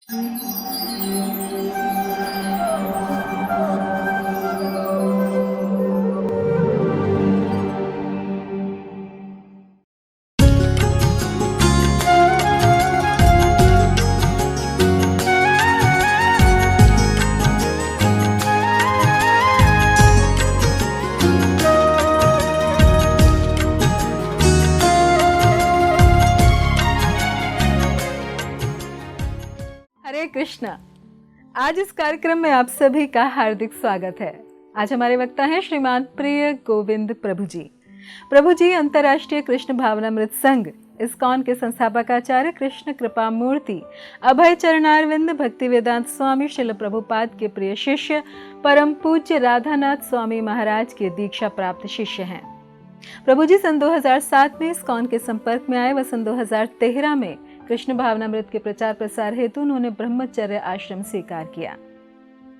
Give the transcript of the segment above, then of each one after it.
हरे कृष्णा। आज इस कार्यक्रम में आप सभी का हार्दिक स्वागत है। आज हमारे वक्ता हैं श्रीमान प्रिय गोविंद प्रभु जी। प्रभु जी अंतर्राष्ट्रीय कृष्ण भावनामृत संघ इस्कॉन के संस्थापकाचार्य कृष्ण कृपा मूर्ति अभय चरणारविंद भक्ति वेदांत स्वामी श्रील प्रभुपाद के प्रिय शिष्य परम पूज्य राधानाथ स्वामी महाराज के दीक्षा प्राप्त शिष्य हैं। प्रभु जी सन 2007 में इस्कॉन के संपर्क में आए व सन 2013 में कृष्ण भावनामृत के प्रचार प्रसार हेतु उन्होंने ब्रह्मचर्य आश्रम स्वीकार किया।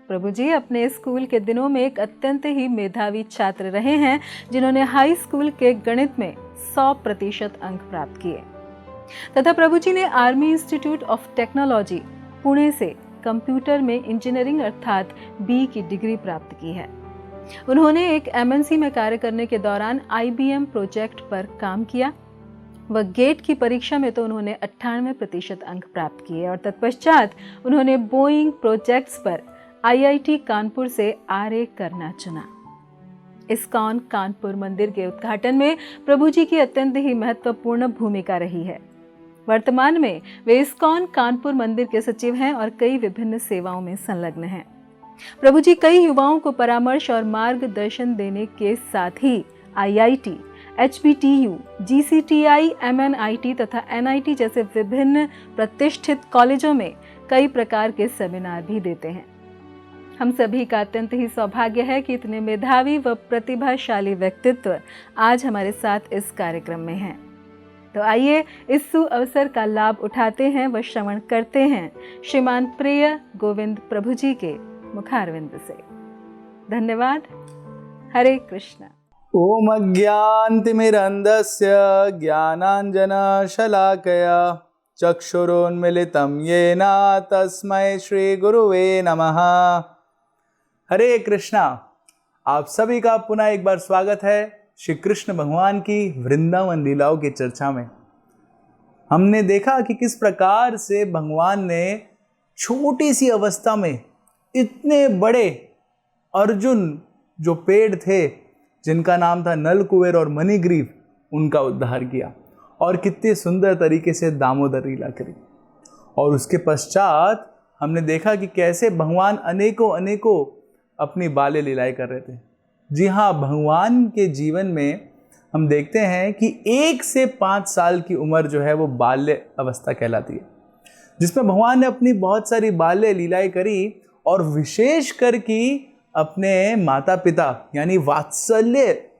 प्रभु जी अपने स्कूल के दिनों में एक अत्यंत ही मेधावी छात्र रहे हैं, जिन्होंने हाई स्कूल के गणित में 100% अंक प्राप्त किए तथा प्रभु जी ने army institute of technology Pune से कंप्यूटर में इंजीनियरिंग अर्थात बी की डिग्री प्राप्त की है। उन्होंने एक एमएनसी में कार्य करने के दौरान IBM प्रोजेक्ट पर काम किया व गेट की परीक्षा में तो उन्होंने 98% अंक प्राप्त किए और तत्पश्चात उन्होंने बोइंग प्रोजेक्ट्स पर IIT कानपुर से RA करना चुना। इस्कॉन कानपुर मंदिर के उद्घाटन में प्रभु जी की अत्यंत ही महत्वपूर्ण भूमिका रही है। वर्तमान में वे इस्कॉन कानपुर मंदिर के सचिव हैं और कई विभिन्न सेवाओं में संलग्न हैं। प्रभु जी कई युवाओं को परामर्श और मार्गदर्शन देने के साथ ही IIT, HBTU, GCTI, MNIT तथा NIT जैसे विभिन्न प्रतिष्ठित कॉलेजों में कई प्रकार के सेमिनार भी देते हैं। हम सभी का अत्यंत ही सौभाग्य है कि इतने मेधावी व प्रतिभाशाली व्यक्तित्व आज हमारे साथ इस कार्यक्रम में हैं। तो आइए इस सुअवसर का लाभ उठाते हैं व श्रवण करते हैं श्रीमान प्रिय गोविंद प्रभु जी के मुखारविंद से। धन्यवाद। हरे कृष्णा। ओम अज्ञानतिमिरन्धस्य ज्ञानाञ्जनशलाकया चक्षुरुन्मीलितं येन तस्मै श्रीगुरुवे नमः। हरे कृष्णा। आप सभी का पुनः एक बार स्वागत है श्री कृष्ण भगवान की वृंदावन लीलाओं की चर्चा में। हमने देखा कि किस प्रकार से भगवान ने छोटी सी अवस्था में इतने बड़े अर्जुन जो पेड़ थे जिनका नाम था नल कुबेर और मणिग्रीव, उनका उद्धार किया और कितने सुंदर तरीके से दामोदर लीला करी। और उसके पश्चात हमने देखा कि कैसे भगवान अनेकों अनेकों अपनी बाल्य लीलाएं कर रहे थे। जी हाँ, भगवान के जीवन में हम देखते हैं कि 1 से 5 साल की उम्र जो है वो बाल्य अवस्था कहलाती है, जिसमें भगवान ने अपनी बहुत सारी बाल्य लीलाएं करी और विशेष कर की अपने माता पिता यानी वात्सल्य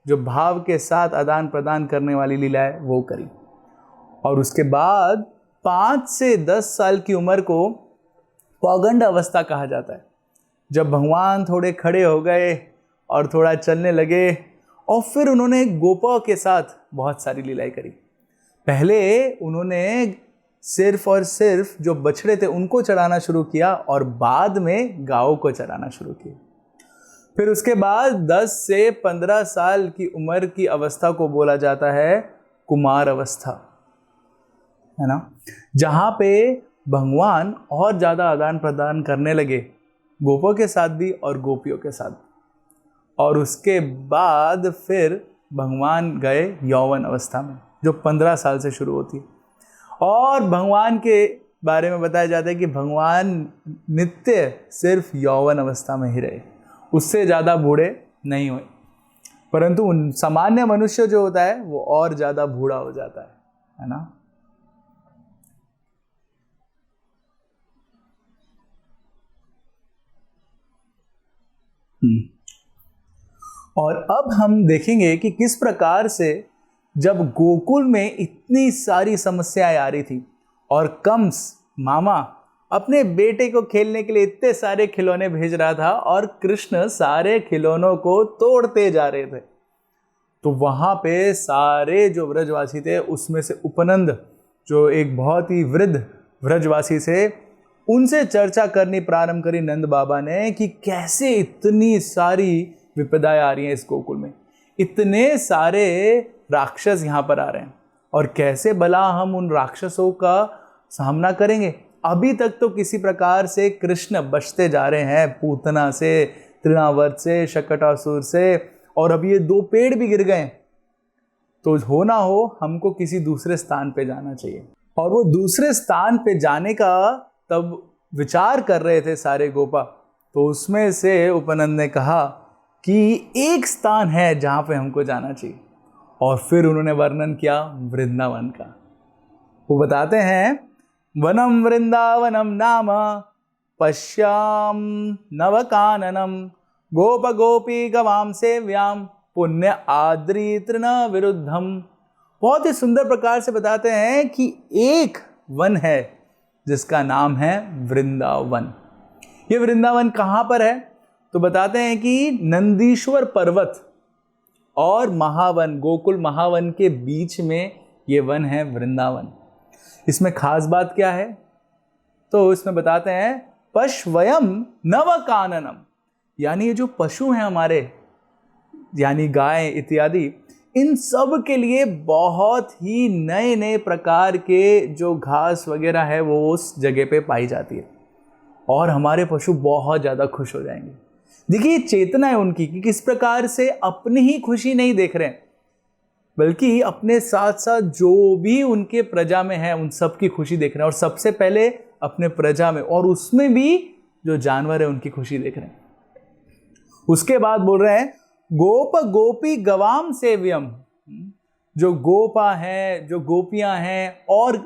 जो भाव के साथ आदान प्रदान करने वाली लीलाएं वो करी। और उसके बाद 5 से 10 साल की उम्र को पौगंड अवस्था कहा जाता है, जब भगवान थोड़े खड़े हो गए और थोड़ा चलने लगे और फिर उन्होंने गोपों के साथ बहुत सारी लीलाएं करी। पहले उन्होंने सिर्फ और सिर्फ जो बछड़े थे उनको चढ़ाना शुरू किया और बाद में गायों को चढ़ाना शुरू किया। फिर उसके बाद 10 से 15 साल की उम्र की अवस्था को बोला जाता है कुमार अवस्था, है ना, जहाँ पे भगवान और ज़्यादा आदान प्रदान करने लगे गोपों के साथ भी और गोपियों के साथ। और उसके बाद फिर भगवान गए यौवन अवस्था में, जो 15 साल से शुरू होती है। और भगवान के बारे में बताया जाता है कि भगवान नित्य सिर्फ यौवन अवस्था में ही रहे, उससे ज़्यादा बूढ़े नहीं हुए। परंतु सामान्य मनुष्य जो होता है वो और ज़्यादा बूढ़ा हो जाता है ना। और अब हम देखेंगे कि किस प्रकार से जब गोकुल में इतनी सारी समस्याएं आ रही थी और कंस मामा अपने बेटे को खेलने के लिए इतने सारे खिलौने भेज रहा था और कृष्ण सारे खिलौनों को तोड़ते जा रहे थे, तो वहाँ पे सारे जो व्रजवासी थे उसमें से उपनंद जो एक बहुत ही वृद्ध व्रजवासी से उनसे चर्चा करनी प्रारंभ करी नंद बाबा ने कि कैसे इतनी सारी विपदाएं आ रही हैं इस गोकुल में, इतने सारे राक्षस यहाँ पर आ रहे हैं और कैसे भला हम उन राक्षसों का सामना करेंगे। अभी तक तो किसी प्रकार से कृष्ण बचते जा रहे हैं, पूतना से, तृणावर्त से, शकटासुर से, और अब ये 2 पेड़ भी गिर गए। तो हो ना हो हमको किसी दूसरे स्थान पे जाना चाहिए। और वो दूसरे स्थान पे जाने का तब विचार कर रहे थे सारे गोपा। तो उसमें से उपनंद ने कहा कि एक स्थान है जहाँ पे हमको जाना चाहिए, और फिर उन्होंने वर्णन किया वृंदावन का। वो बताते हैं, वनम वृंदावनम नाम पश्याम नवकाननम गोप गोपी गवाम सेव्याम पुण्य आद्री तृण विरुद्धम। बहुत ही सुंदर प्रकार से बताते हैं कि एक वन है जिसका नाम है वृंदावन। ये वृंदावन कहाँ पर है? तो बताते हैं कि नंदीश्वर पर्वत और महावन, गोकुल महावन के बीच में ये वन है वृंदावन। इसमें खास बात क्या है? तो इसमें बताते हैं पशवयम नवकाननम, यानी ये जो पशु हैं हमारे, यानी गाय इत्यादि, इन सब के लिए बहुत ही नए नए प्रकार के जो घास वगैरह है वो उस जगह पे पाई जाती है, और हमारे पशु बहुत ज़्यादा खुश हो जाएंगे। देखिए चेतना है उनकी कि किस प्रकार से अपनी ही खुशी नहीं देख रहे हैं, बल्कि अपने साथ साथ जो भी उनके प्रजा में है उन सब की खुशी देख रहे हैं, और सबसे पहले अपने प्रजा में, और उसमें भी जो जानवर है उनकी खुशी देख रहे हैं। उसके बाद बोल रहे हैं गोप गोपी गवाम सेव्यम, जो गोपा है, जो गोपियां हैं, और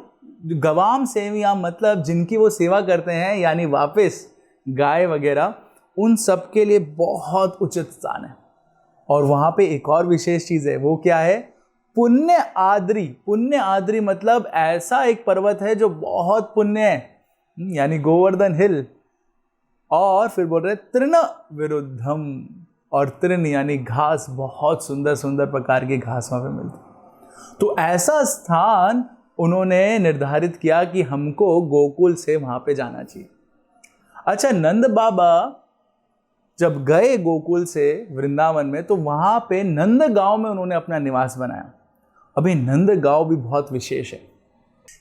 गवाम सेव्यम मतलब जिनकी वो सेवा करते हैं, यानी वापस गाय वगैरह, उन सब के लिए बहुत उचित स्थान है। और वहाँ पे एक और विशेष चीज़ है, वो क्या है? पुण्य आद्री। पुण्य आद्री मतलब ऐसा एक पर्वत है जो बहुत पुण्य है, यानी गोवर्धन हिल। और फिर बोल रहे तृण विरुद्धम, और तृण यानी घास, बहुत सुंदर सुंदर प्रकार की घास वहाँ पे मिलती। तो ऐसा स्थान उन्होंने निर्धारित किया कि हमको गोकुल से वहाँ पे जाना चाहिए। अच्छा, नंद बाबा जब गए गोकुल से वृंदावन में, तो वहाँ पे नंद गांव में उन्होंने अपना निवास बनाया। अभी नंद गांव भी बहुत विशेष है।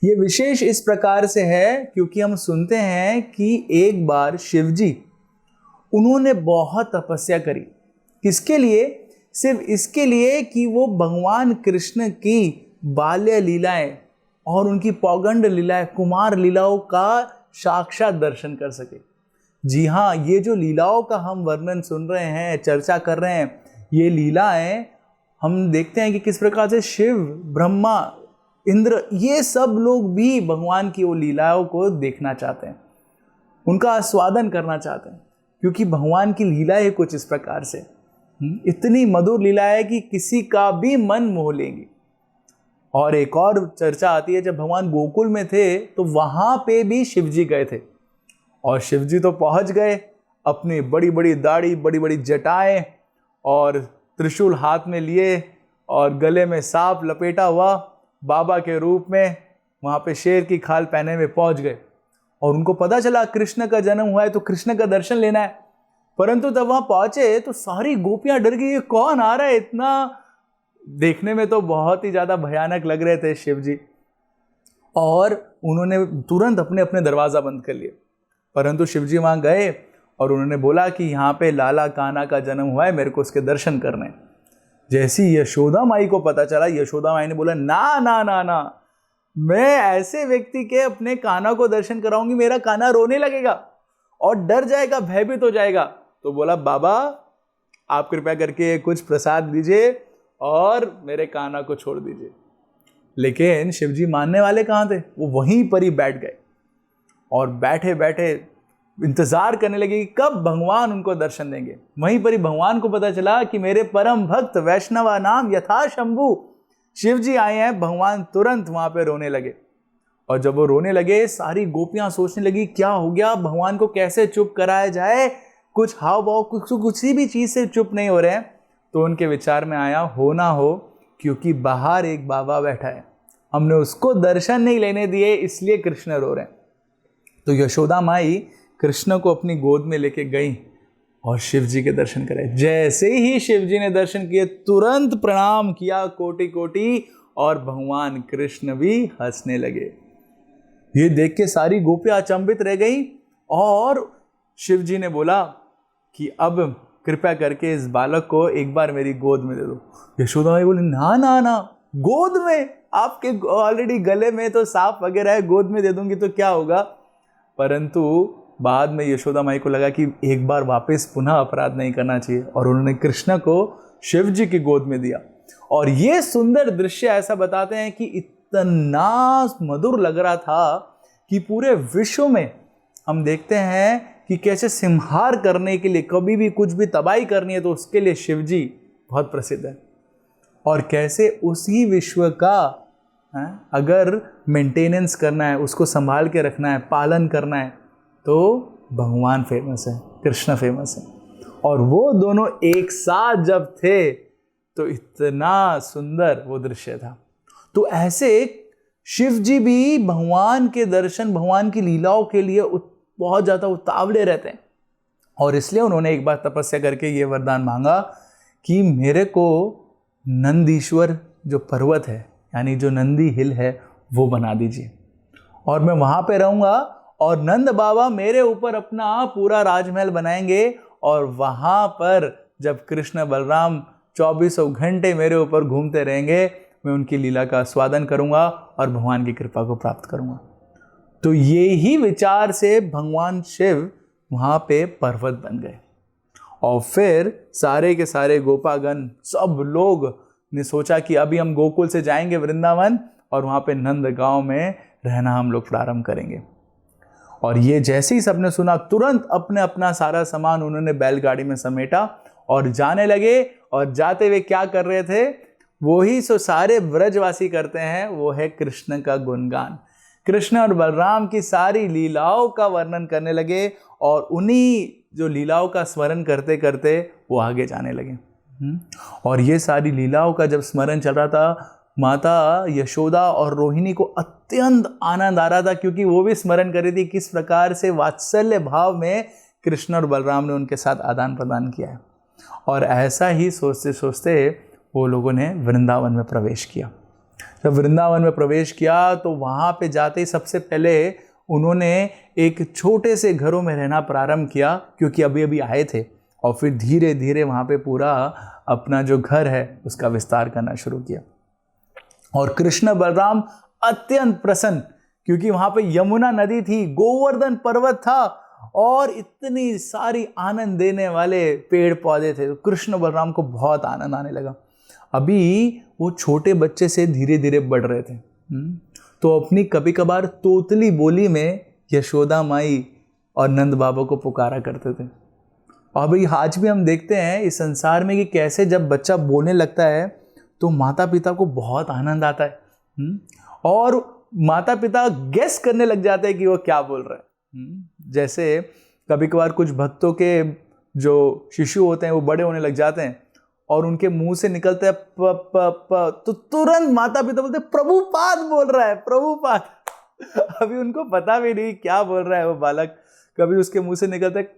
ये विशेष इस प्रकार से है क्योंकि हम सुनते हैं कि एक बार शिव जी, उन्होंने बहुत तपस्या करी। किसके लिए? सिर्फ इसके लिए कि वो भगवान कृष्ण की बाल्य लीलाएं और उनकी पौगंड लीलाएं, कुमार लीलाओं का साक्षात दर्शन कर सके। जी हाँ, ये जो लीलाओं का हम वर्णन सुन रहे हैं, चर्चा कर रहे हैं, ये लीलाएं हम देखते हैं कि किस प्रकार से शिव, ब्रह्मा, इंद्र, ये सब लोग भी भगवान की वो लीलाओं को देखना चाहते हैं, उनका आस्वादन करना चाहते हैं, क्योंकि भगवान की लीला है कुछ इस प्रकार से, इतनी मधुर लीला है कि किसी का भी मन मोह लेंगी। और एक और चर्चा आती है, जब भगवान गोकुल में थे तो वहाँ पे भी शिवजी गए थे, और शिवजी तो पहुँच गए अपनी बड़ी बड़ी दाढ़ी, बड़ी बड़ी जटाएं और त्रिशूल हाथ में लिए और गले में सांप लपेटा हुआ बाबा के रूप में वहाँ पे शेर की खाल पहने हुए पहुँच गए। और उनको पता चला कृष्ण का जन्म हुआ है तो कृष्ण का दर्शन लेना है। परंतु तब वहाँ पहुँचे तो सारी गोपियाँ डर गई, ये कौन आ रहा है? इतना देखने में तो बहुत ही ज़्यादा भयानक लग रहे थे शिव जी, और उन्होंने तुरंत अपने अपने दरवाज़ा बंद कर लिए। परंतु शिव जी वहाँ गए और उन्होंने बोला कि यहाँ पे लाला कान्हा का जन्म हुआ है, मेरे को उसके दर्शन करने। जैसी यशोदा माई को पता चला, यशोदा माई ने बोला ना ना ना ना, मैं ऐसे व्यक्ति के अपने कान्हा को दर्शन कराऊंगी, मेरा कान्हा रोने लगेगा और डर जाएगा, भयभीत हो जाएगा। तो बोला बाबा आप कृपया करके कुछ प्रसाद दीजिए और मेरे कान्हा को छोड़ दीजिए। लेकिन शिवजी मानने वाले कहाँ थे? वो वहीं पर ही बैठ गए और बैठे बैठे इंतजार करने लगे कि कब भगवान उनको दर्शन देंगे। वहीं पर ही भगवान को पता चला कि मेरे परम भक्त वैष्णवा नाम यथा शंभु शिव जी आए हैं। भगवान तुरंत वहां पे रोने लगे, और जब वो रोने लगे सारी गोपियां सोचने लगी क्या हो गया, भगवान को कैसे चुप कराया जाए, कुछ हाव भाव किसी भी चीज से चुप नहीं हो रहे हैं। तो उनके विचार में आया हो ना हो क्योंकि बाहर एक बाबा बैठा है, हमने उसको दर्शन नहीं लेने दिए इसलिए कृष्ण रो रहे हैं। तो यशोदा माई कृष्ण को अपनी गोद में लेके गई और शिव जी के दर्शन कराए। जैसे ही शिव जी ने दर्शन किए तुरंत प्रणाम किया कोटि कोटि, और भगवान कृष्ण भी हंसने लगे। ये देख के सारी गोपियां अचंभित रह गई और शिव जी ने बोला कि अब कृपया करके इस बालक को एक बार मेरी गोद में दे दो। यशोदा माई बोली ना ना ना, गोद में? आपके ऑलरेडी गले में तो सांप वगैरह है, गोद में दे दूंगी तो क्या होगा। परंतु बाद में यशोदा माई को लगा कि एक बार वापस पुनः अपराध नहीं करना चाहिए, और उन्होंने कृष्ण को शिव जी की गोद में दिया। और ये सुंदर दृश्य ऐसा बताते हैं कि इतना मधुर लग रहा था कि पूरे विश्व में हम देखते हैं कि कैसे संहार करने के लिए, कभी भी कुछ भी तबाही करनी है तो उसके लिए शिव जी बहुत प्रसिद्ध है, और कैसे उसी विश्व का अगर मेंटेनेंस करना है, उसको संभाल के रखना है, पालन करना है, तो भगवान फेमस है, कृष्ण फेमस है। और वो दोनों एक साथ जब थे तो इतना सुंदर वो दृश्य था। तो ऐसे शिव जी भी भगवान के दर्शन, भगवान की लीलाओं के लिए बहुत ज़्यादा उतावले रहते हैं, और इसलिए उन्होंने एक बार तपस्या करके ये वरदान मांगा कि मेरे को नंदीश्वर जो पर्वत है, यानी जो नंदी हिल है, वो बना दीजिए, और मैं वहाँ पे रहूँगा, और नंद बाबा मेरे ऊपर अपना पूरा राजमहल बनाएंगे, और वहाँ पर जब कृष्ण बलराम 24 घंटे मेरे ऊपर घूमते रहेंगे, मैं उनकी लीला का स्वादन करूँगा और भगवान की कृपा को प्राप्त करूँगा। तो ये ही विचार से भगवान शिव वहाँ पे पर्वत बन गए, और फिर सारे के सारे गोपागण सब लोग ने सोचा कि अभी हम गोकुल से जाएंगे वृंदावन, और वहाँ पे नंद गांव में रहना हम लोग प्रारंभ करेंगे। और ये जैसे ही सबने सुना, तुरंत अपने अपना सारा सामान उन्होंने बैलगाड़ी में समेटा और जाने लगे। और जाते हुए क्या कर रहे थे? वही सो सारे ब्रजवासी करते हैं, वो है कृष्ण का गुणगान। कृष्ण और बलराम की सारी लीलाओं का वर्णन करने लगे, और उन्हीं जो लीलाओं का स्मरण करते करते वो आगे जाने लगे। और ये सारी लीलाओं का जब स्मरण चल रहा था, माता यशोदा और रोहिणी को अत्यंत आनंद आ रहा था, क्योंकि वो भी स्मरण कर रही थी किस प्रकार से वात्सल्य भाव में कृष्ण और बलराम ने उनके साथ आदान प्रदान किया है। और ऐसा ही सोचते सोचते वो लोगों ने वृंदावन में प्रवेश किया। जब वृंदावन में प्रवेश किया तो वहाँ पे जाते ही सबसे पहले उन्होंने एक छोटे से घरों में रहना प्रारंभ किया, क्योंकि अभी अभी आए थे, और फिर धीरे धीरे वहाँ पे पूरा अपना जो घर है उसका विस्तार करना शुरू किया। और कृष्ण बलराम अत्यंत प्रसन्न, क्योंकि वहाँ पे यमुना नदी थी, गोवर्धन पर्वत था, और इतनी सारी आनंद देने वाले पेड़ पौधे थे। तो कृष्ण बलराम को बहुत आनंद आने लगा। अभी वो छोटे बच्चे से धीरे धीरे बढ़ रहे थे, तो अपनी कभी कभार तोतली बोली में यशोदा माई और नंद बाबा को पुकारा करते थे। और भाई आज भी हम देखते हैं इस संसार में कि कैसे जब बच्चा बोलने लगता है तो माता पिता को बहुत आनंद आता है, और माता पिता गेस करने लग जाते हैं कि वो क्या बोल रहा है। जैसे कभी कभार कुछ भक्तों के जो शिशु होते हैं वो बड़े होने लग जाते हैं, और उनके मुंह से निकलता है प प प, तो तुरंत माता पिता बोलते हैं प्रभुपाद बोल रहा है, प्रभुपाद। अभी उनको पता भी नहीं क्या बोल रहा है वो बालक, कभी उसके मुंह से निकलता है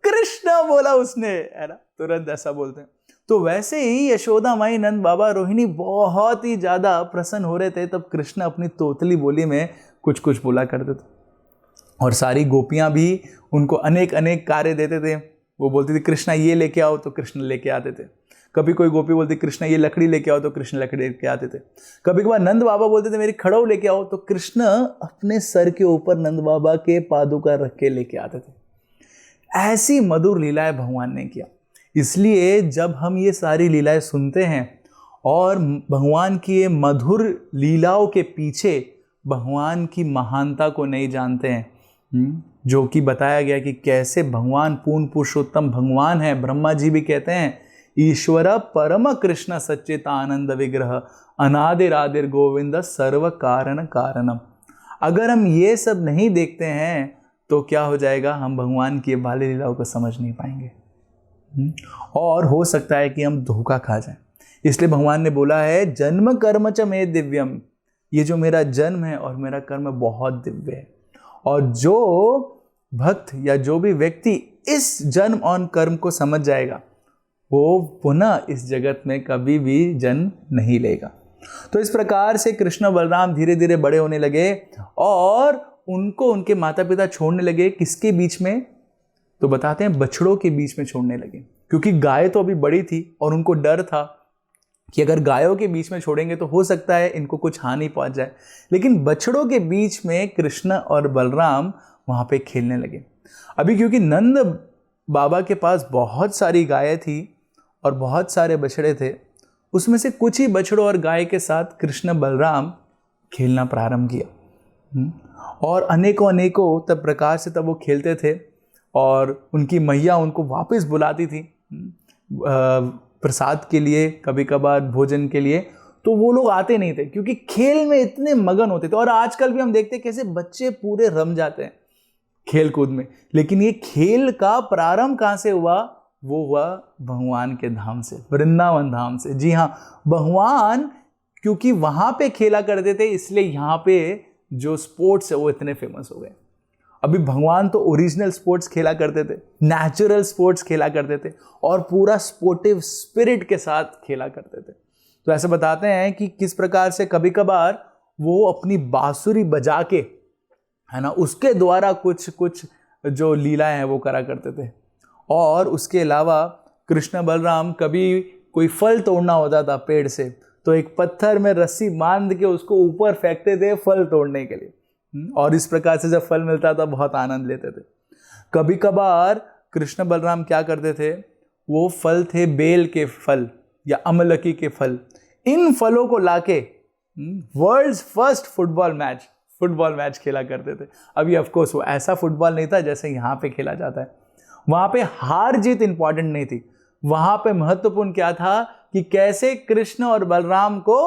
कृष्ण बोला उसने, है ना, तुरंत ऐसा बोलते हैं। तो वैसे ही यशोदा माई, नंद बाबा, रोहिणी बहुत ही ज़्यादा प्रसन्न हो रहे थे, तब कृष्ण अपनी तोतली बोली में कुछ कुछ बोला करते थे, और सारी गोपियाँ भी उनको अनेक अनेक कार्य देते थे। वो बोलती थी कृष्णा ये लेके आओ, तो कृष्ण लेके आते थे। कभी कोई गोपी बोलती कृष्ण ये लकड़ी लेके आओ, तो कृष्ण लकड़ी लेके आते थे। कभी कभार नंद बाबा बोलते थे मेरी खड़ाऊ लेके आओ, तो कृष्ण अपने सर के ऊपर नंद बाबा के पादुका रख के लेके आते थे। ऐसी मधुर लीलाएं भगवान ने किया। इसलिए जब हम ये सारी लीलाएं सुनते हैं और भगवान की ये मधुर लीलाओं के पीछे भगवान की महानता को नहीं जानते हैं, जो कि बताया गया कि कैसे भगवान पूर्ण पुरुषोत्तम भगवान है। ब्रह्मा जी भी कहते हैं ईश्वर परम कृष्ण सच्चिदानंद विग्रह अनादिरादिर गोविंद सर्व कारण कारणम। अगर हम ये सब नहीं देखते हैं तो क्या हो जाएगा, हम भगवान की बाल लीलाओं को समझ नहीं पाएंगे, और हो सकता है कि हम धोखा खा जाएं। इसलिए भगवान ने बोला है जन्म कर्म च मे दिव्यम, ये जो मेरा जन्म है और मेरा कर्म बहुत दिव्य है। और जो भक्त या जो भी व्यक्ति इस जन्म और कर्म को समझ जाएगा वो पुनः इस जगत में कभी भी जन्म नहीं लेगा। तो इस प्रकार से कृष्ण बलराम धीरे धीरे बड़े होने लगे और उनको उनके माता पिता छोड़ने लगे। किसके बीच में? तो बताते हैं बछड़ों के बीच में छोड़ने लगे, क्योंकि गाय तो अभी बड़ी थी और उनको डर था कि अगर गायों के बीच में छोड़ेंगे तो हो सकता है इनको कुछ हानि पहुंच जाए। लेकिन बछड़ों के बीच में कृष्ण और बलराम वहां पे खेलने लगे। अभी क्योंकि नंद बाबा के पास बहुत सारी गायें थी और बहुत सारे बछड़े थे, उसमें से कुछ ही बछड़ों और गाय के साथ कृष्ण बलराम खेलना प्रारंभ किया। और अनेकों अनेकों तब प्रकार से तब वो खेलते थे और उनकी मैया उनको वापस बुलाती थी प्रसाद के लिए, कभी कभार भोजन के लिए। तो वो लोग आते नहीं थे क्योंकि खेल में इतने मगन होते थे। और आजकल भी हम देखते हैं कैसे बच्चे पूरे रम जाते हैं खेल कूद में। लेकिन ये खेल का प्रारंभ कहाँ से हुआ? वो हुआ भगवान के धाम से, वृंदावन धाम से। जी हाँ, भगवान क्योंकि वहां पे खेला करते थे इसलिए यहाँ पे जो स्पोर्ट्स है वो इतने फेमस हो गए। अभी भगवान तो ओरिजिनल स्पोर्ट्स खेला करते थे, नेचुरल स्पोर्ट्स खेला करते थे और पूरा स्पोर्टिव स्पिरिट के साथ खेला करते थे। तो ऐसे बताते हैं कि किस प्रकार से कभी कभार वो अपनी बांसुरी बजा के, है ना, उसके द्वारा कुछ कुछ जो लीलाएं हैं वो करा करते थे। और उसके अलावा कृष्ण बलराम कभी कोई फल तोड़ना होता था पेड़ से, तो एक पत्थर में रस्सी बांध के उसको ऊपर फेंकते थे फल तोड़ने के लिए। और इस प्रकार से जब फल मिलता था बहुत आनंद लेते थे। कभी कभार कृष्ण बलराम क्या करते थे, वो फल थे बेल के फल या अमलकी के फल, इन फलों को लाके वर्ल्ड्स फर्स्ट फुटबॉल मैच खेला करते थे। अभी ऑफ कोर्स वो ऐसा फुटबॉल नहीं था जैसे यहाँ पे खेला जाता है। वहां पे हार जीत इंपॉर्टेंट नहीं थी, वहां पे महत्वपूर्ण क्या था कि कैसे कृष्ण और बलराम को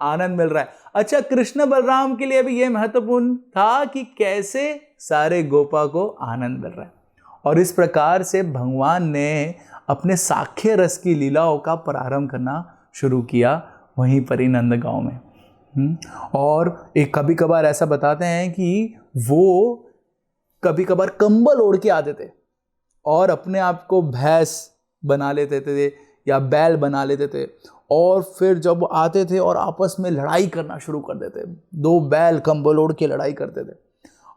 आनंद मिल रहा है। अच्छा, कृष्ण बलराम के लिए भी यह महत्वपूर्ण था कि कैसे सारे गोपा को आनंद मिल रहा है। और इस प्रकार से भगवान ने अपने साख्य रस की लीलाओं का प्रारंभ करना शुरू किया वहीं पर ही नंदगांव में। और एक कभी कभार ऐसा बताते हैं कि वो कभी कभार कंबल ओढ़ के आते थे और अपने आप को भैंस बना लेते थे या बैल बना लेते थे। और फिर जब आते थे और आपस में लड़ाई करना शुरू कर देते, दो बैल कंबल ओढ़ के लड़ाई करते थे।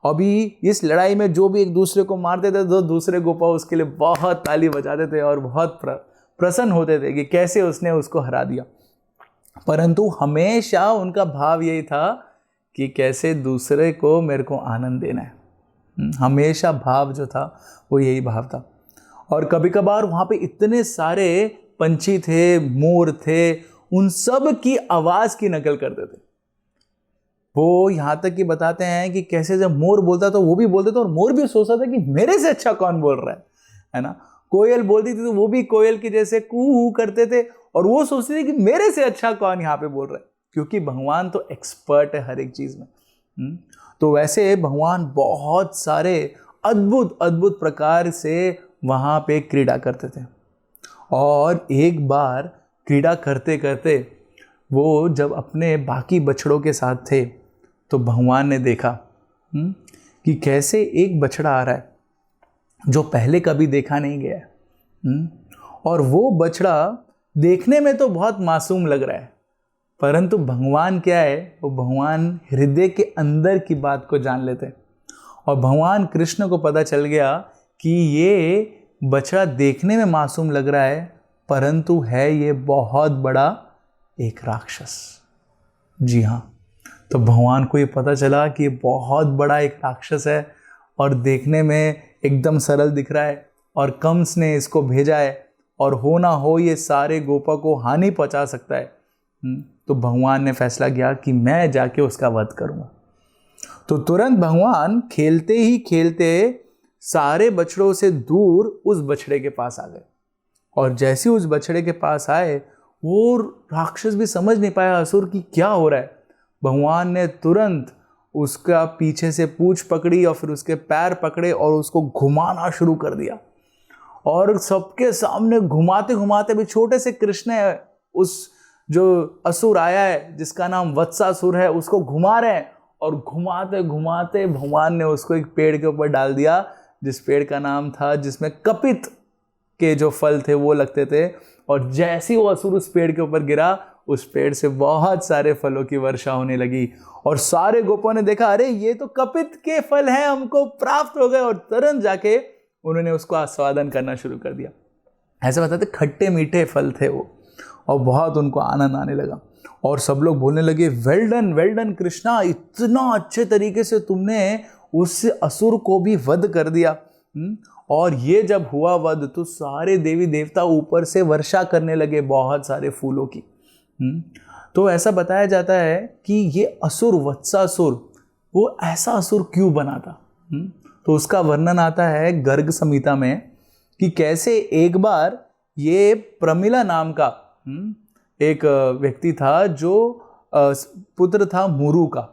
अभी इस लड़ाई में जो भी एक दूसरे को मारते थे तो दूसरे गोपा उसके लिए बहुत ताली बजाते थे और बहुत प्रसन्न होते थे कि कैसे उसने उसको हरा दिया। परंतु हमेशा उनका भाव यही था कि कैसे दूसरे को मेरे को आनंद देना है। हमेशा भाव जो था वो यही भाव था। और कभी कभार वहाँ पे इतने सारे पंछी थे, मोर थे, उन सब की आवाज़ की नकल करते थे। वो यहाँ तक कि बताते हैं कि कैसे जब मोर बोलता तो वो भी बोलते थे और मोर भी सोचता था कि मेरे से अच्छा कौन बोल रहा है ना। कोयल बोलती थी तो वो भी कोयल की जैसे कू करते थे और वो सोचते थे कि मेरे से अच्छा कौन यहाँ पे बोल रहा है, क्योंकि भगवान तो एक्सपर्ट है हर एक चीज़ में। तो वैसे भगवान बहुत सारे अद्भुत अद्भुत प्रकार से वहाँ पे क्रीड़ा करते थे। और एक बार क्रीड़ा करते करते वो जब अपने बाकी बछड़ों के साथ थे तो भगवान ने देखा कि कैसे एक बछड़ा आ रहा है जो पहले कभी देखा नहीं गया है। और वो बछड़ा देखने में तो बहुत मासूम लग रहा है, परंतु भगवान क्या है, वो भगवान हृदय के अंदर की बात को जान लेते हैं। और भगवान कृष्ण को पता चल गया कि ये बछड़ा देखने में मासूम लग रहा है परंतु है ये बहुत बड़ा एक राक्षस। जी हाँ, तो भगवान को ये पता चला कि ये बहुत बड़ा एक राक्षस है और देखने में एकदम सरल दिख रहा है और कंस ने इसको भेजा है और हो ना हो ये सारे गोपा को हानि पहुंचा सकता है। तो भगवान ने फैसला किया कि मैं जाके उसका वध करूँगा। तो तुरंत भगवान खेलते ही खेलते सारे बछड़ों से दूर उस बछड़े के पास आ गए। और जैसे उस बछड़े के पास आए वो राक्षस भी समझ नहीं पाया असुर की क्या हो रहा है। भगवान ने तुरंत उसका पीछे से पूंछ पकड़ी और फिर उसके पैर पकड़े और उसको घुमाना शुरू कर दिया। और सबके सामने घुमाते घुमाते भी छोटे से कृष्ण उस जो असुर आया है जिसका नाम वत्सासुर है उसको घुमा रहे हैं और घुमाते घुमाते भगवान ने उसको एक पेड़ के ऊपर डाल दिया, जिस पेड़ का नाम था, जिसमें कपित के जो फल थे वो लगते थे। और जैसे ही वो असुर उस पेड़ के ऊपर गिरा, उस पेड़ से बहुत सारे फलों की वर्षा होने लगी और सारे गोपों ने देखा, अरे ये तो कपित के फल हैं, हमको प्राप्त हो गए, और तुरंत जाके उन्होंने उसको आस्वादन करना शुरू कर दिया। ऐसे बताते खट्टे मीठे फल थे वो, और बहुत उनको आनंद आने लगा और सब लोग बोलने लगे, वेल डन कृष्णा, इतना अच्छे तरीके से तुमने उस असुर को भी वध कर दिया। और ये जब हुआ वध तो सारे देवी देवता ऊपर से वर्षा करने लगे बहुत सारे फूलों की। तो ऐसा बताया जाता है कि ये असुर वत्सासुर वो ऐसा असुर क्यों बना था। तो उसका वर्णन आता है गर्ग संहिता में कि कैसे एक बार ये प्रमिला नाम का एक व्यक्ति था जो पुत्र था मुरु का,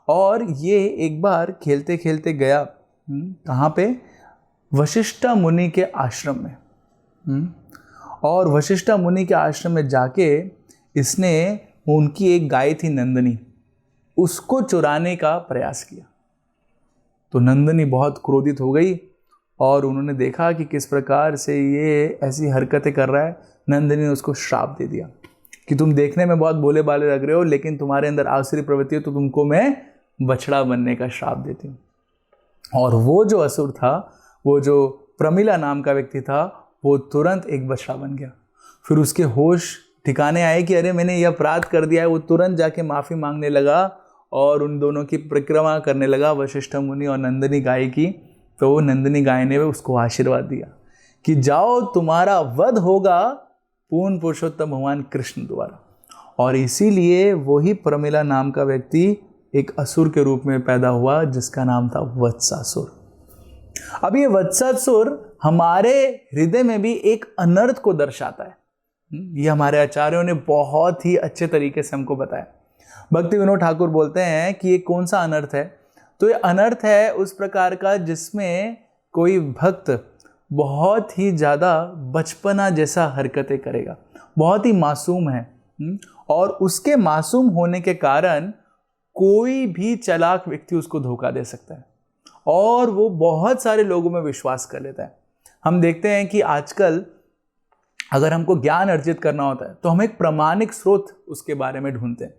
और ये एक बार खेलते खेलते गया कहाँ पे, वशिष्ठ मुनि के आश्रम में। और वशिष्ठ मुनि के आश्रम में जाके इसने उनकी एक गाय थी नंदिनी, उसको चुराने का प्रयास किया। तो नंदिनी बहुत क्रोधित हो गई और उन्होंने देखा कि किस प्रकार से ये ऐसी हरकतें कर रहा है। नंदिनी ने उसको श्राप दे दिया कि तुम देखने में बहुत भोले भाले लग रहे हो, लेकिन तुम्हारे अंदर आसुरी प्रवृत्ति है, तो तुमको मैं बछड़ा बनने का श्राप देती हूँ। और वो जो असुर था, वो जो प्रमिला नाम का व्यक्ति था, वो तुरंत एक बछड़ा बन गया। फिर उसके होश ठिकाने आए कि अरे मैंने ये अपराध कर दिया है। वो तुरंत जाके माफ़ी मांगने लगा और उन दोनों की परिक्रमा करने लगा, वशिष्ठ मुनि और नंदिनी गाय की। तो नंदिनी गाय ने उसको आशीर्वाद दिया कि जाओ, तुम्हारा वध होगा पूर्ण पुरुषोत्तम भगवान कृष्ण द्वारा। और इसीलिए वही प्रमिला नाम का व्यक्ति एक असुर के रूप में पैदा हुआ, जिसका नाम था वत्सासुर। अब ये वत्सासुर हमारे हृदय में भी एक अनर्थ को दर्शाता है। ये हमारे आचार्यों ने बहुत ही अच्छे तरीके से हमको बताया। भक्ति विनोद ठाकुर बोलते हैं कि ये कौन सा अनर्थ है। तो ये अनर्थ है उस प्रकार का जिसमें कोई भक्त बहुत ही ज़्यादा बचपना जैसा हरकतें करेगा, बहुत ही मासूम है, और उसके मासूम होने के कारण कोई भी चालाक व्यक्ति उसको धोखा दे सकता है और वो बहुत सारे लोगों में विश्वास कर लेता है। हम देखते हैं कि आजकल अगर हमको ज्ञान अर्जित करना होता है तो हम एक प्रामाणिक स्रोत उसके बारे में ढूंढते हैं,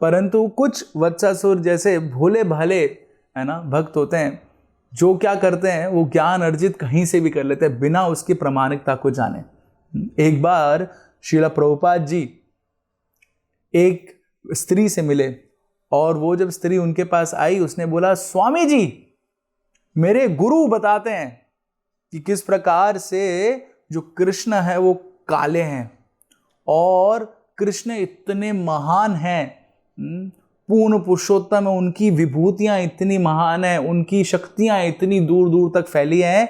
परंतु कुछ वत्सासुर जैसे भोले भाले है ना भक्त होते हैं, जो क्या करते हैं वो ज्ञान अर्जित कहीं से भी कर लेते हैं बिना उसकी प्रामाणिकता को जाने। एक बार श्रील प्रभुपाद जी एक स्त्री से मिले और वो जब स्त्री उनके पास आई, उसने बोला, स्वामी जी मेरे गुरु बताते हैं कि किस प्रकार से जो कृष्ण है वो काले हैं और कृष्ण इतने महान हैं, पूर्ण पुरुषोत्तम है, उनकी विभूतियां इतनी महान हैं, उनकी शक्तियां इतनी दूर दूर तक फैली हैं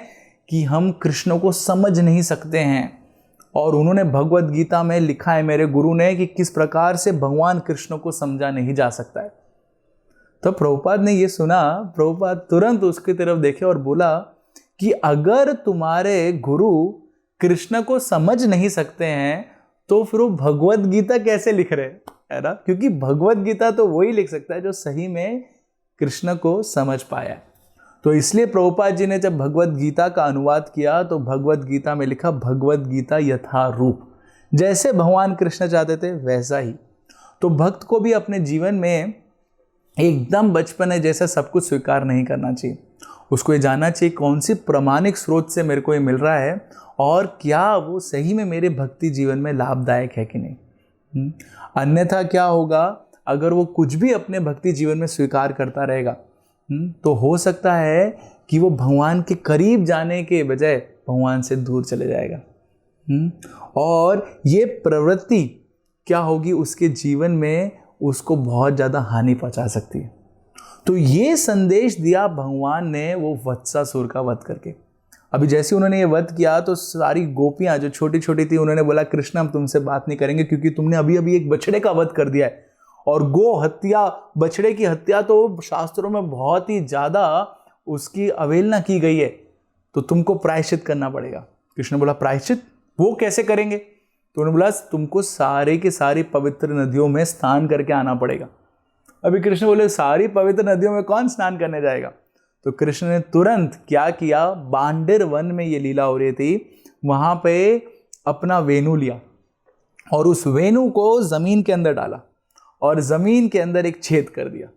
कि हम कृष्ण को समझ नहीं सकते हैं। और उन्होंने भगवत गीता में लिखा है मेरे गुरु ने कि किस प्रकार से भगवान कृष्ण को समझा नहीं जा सकता है। तो प्रभुपाद ने ये सुना, प्रभुपाद तुरंत उसकी तरफ देखे और बोला कि अगर तुम्हारे गुरु कृष्ण को समझ नहीं सकते हैं तो फिर वो भगवत गीता कैसे लिख रहे है ना, क्योंकि भगवत गीता तो वही लिख सकता है जो सही में कृष्ण को समझ पाया है। तो इसलिए प्रभुपाद जी ने जब भगवत गीता का अनुवाद किया तो भगवत गीता में लिखा भगवत गीता यथा रूप, जैसे भगवान कृष्ण चाहते थे वैसा ही। तो भक्त को भी अपने जीवन में एकदम बचपन है जैसा सब कुछ स्वीकार नहीं करना चाहिए। उसको ये जानना चाहिए कौन सी प्रामाणिक स्रोत से मेरे को ये मिल रहा है और क्या वो सही में मेरे भक्ति जीवन में लाभदायक है कि नहीं। अन्यथा क्या होगा, अगर वो कुछ भी अपने भक्ति जीवन में स्वीकार करता रहेगा तो हो सकता है कि वो भगवान के करीब जाने के बजाय भगवान से दूर चले जाएगा। और ये प्रवृत्ति क्या होगी, उसके जीवन में उसको बहुत ज़्यादा हानि पहुंचा सकती है। तो ये संदेश दिया भगवान ने वो वत्सासुर का वध करके। अभी जैसे उन्होंने ये वध किया तो सारी गोपियां जो छोटी छोटी थी उन्होंने बोला, कृष्ण हम तुमसे बात नहीं करेंगे क्योंकि तुमने अभी अभी एक बछड़े का वध कर दिया है, और गो हत्या, बछड़े की हत्या तो शास्त्रों में बहुत ही ज़्यादा उसकी अवहेलना की गई है, तो तुमको प्रायश्चित करना पड़ेगा। कृष्ण बोला, प्रायश्चित वो कैसे करेंगे? तो उन्होंने बोला, तुमको सारे के सारी पवित्र नदियों में स्नान करके आना पड़ेगा अभी कृष्ण बोले सारी पवित्र नदियों में कौन स्नान करने जाएगा। तो कृष्ण ने तुरंत क्या किया, बांडिर वन में ये लीला हो रही थी, वहां पे अपना वेणु लिया और उस वेणु को जमीन के अंदर डाला और जमीन के अंदर एक छेद कर दिया।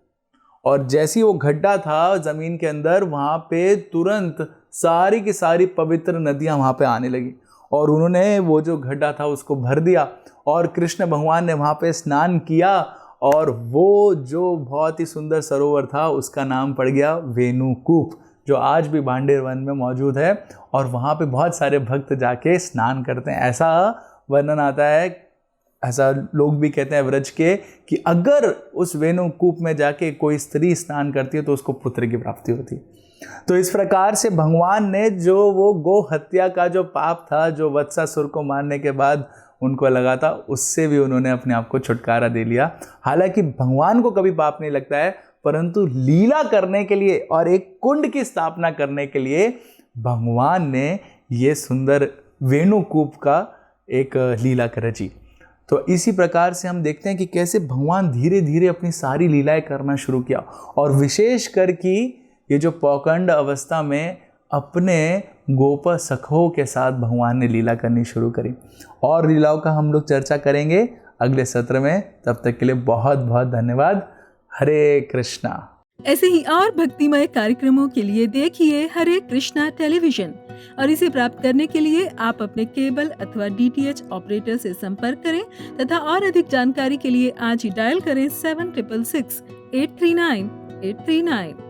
और जैसी वो गड्ढा था जमीन के अंदर, वहां पे तुरंत सारी की सारी पवित्र नदियां वहां पे आने लगी और उन्होंने वो जो गड्ढा था उसको भर दिया और कृष्ण भगवान ने वहां पे स्नान किया और वो जो बहुत ही सुंदर सरोवर था उसका नाम पड़ गया वेणुकूप, जो आज भी बांडेर वन में मौजूद है और वहाँ पे बहुत सारे भक्त जाके स्नान करते हैं। ऐसा वर्णन आता है, ऐसा लोग भी कहते हैं व्रज के, कि अगर उस वेणुकूप में जाके कोई स्त्री स्नान करती है तो उसको पुत्र की प्राप्ति होती है। तो इस प्रकार से भगवान ने जो वो गो हत्या का जो पाप था, जो वत्सासुर को मारने के बाद उनको लगा था, उससे भी उन्होंने अपने आप को छुटकारा दे लिया। हालांकि भगवान को कभी पाप नहीं लगता है, परंतु लीला करने के लिए और एक कुंड की स्थापना करने के लिए भगवान ने ये सुंदर वेणुकूप का एक लीला रची। तो इसी प्रकार से हम देखते हैं कि कैसे भगवान धीरे धीरे अपनी सारी लीलाएं करना शुरू किया और विशेष कर कि ये जो पौकंड अवस्था में अपने गोप सखों के साथ भगवान ने लीला करनी शुरू करी। और लीलाओं का हम लोग चर्चा करेंगे अगले सत्र में। तब तक के लिए बहुत बहुत धन्यवाद। हरे कृष्णा। ऐसे ही और भक्तिमय कार्यक्रमों के लिए देखिए हरे कृष्णा टेलीविजन और इसे प्राप्त करने के लिए आप अपने केबल अथवा DTH ऑपरेटर से संपर्क करें तथा और अधिक जानकारी के लिए आज ही डायल करें 7666 839 839।